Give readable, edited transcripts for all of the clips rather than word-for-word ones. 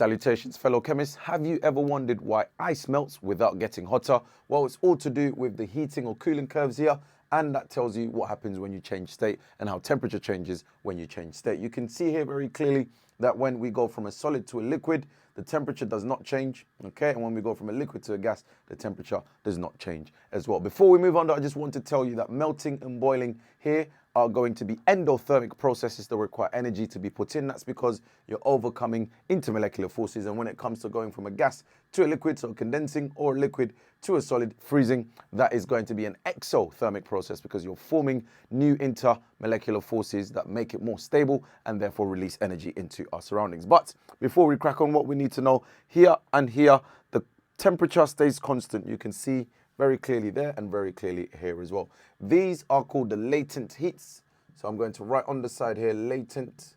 Salutations, fellow chemists. Have you ever wondered why ice melts without getting hotter? Well, it's all to do with the heating or cooling curves here, and that tells you what happens when you change state and how temperature changes when you change state. You can see here very clearly that when we go from a solid to a liquid, the temperature does not change, okay? And when we go from a liquid to a gas, the temperature does not change as well. Before we move on, though, I just want to tell you that melting and boiling here are going to be endothermic processes that require energy to be put in. That's because you're overcoming intermolecular forces. And when it comes to going from a gas to a liquid, so condensing, or a liquid to a solid, freezing, that is going to be an exothermic process because you're forming new intermolecular forces that make it more stable and therefore release energy into our surroundings. But before we crack on, what we need to know here and here, the temperature stays constant. You can see very clearly there and very clearly here as well. These are called the latent heats. So I'm going to write on the side here, latent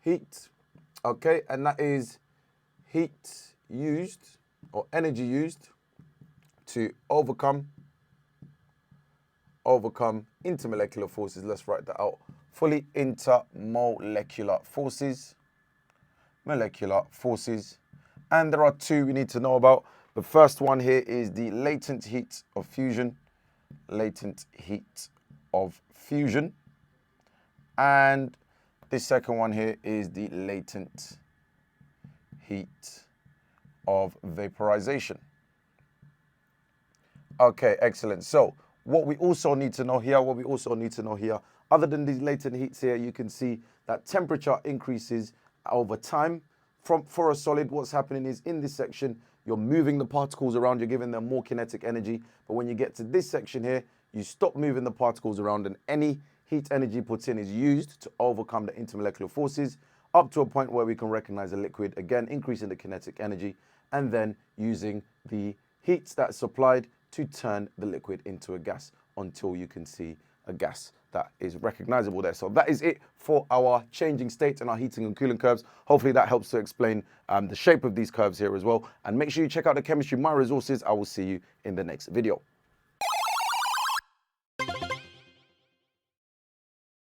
heat. Okay, and that is heat used or energy used to overcome intermolecular forces. Let's write that out. Fully intermolecular forces, molecular forces. And there are two we need to know about. The first one here is the latent heat of fusion, latent heat of fusion. And the second one here is the latent heat of vaporization. Okay, excellent. So what we also need to know here, other than these latent heats here, you can see that temperature increases over time. For a solid, what's happening is in this section, you're moving the particles around, you're giving them more kinetic energy. But when you get to this section here, you stop moving the particles around and any heat energy put in is used to overcome the intermolecular forces up to a point where we can recognize a liquid, again, increasing the kinetic energy, and then using the heat that's supplied to turn the liquid into a gas until you can see a gas that is recognizable there. So that is it for our changing state and our heating and cooling curves. Hopefully that helps to explain the shape of these curves here as well. And make sure you check out the chemistry, my resources. I will see you in the next video.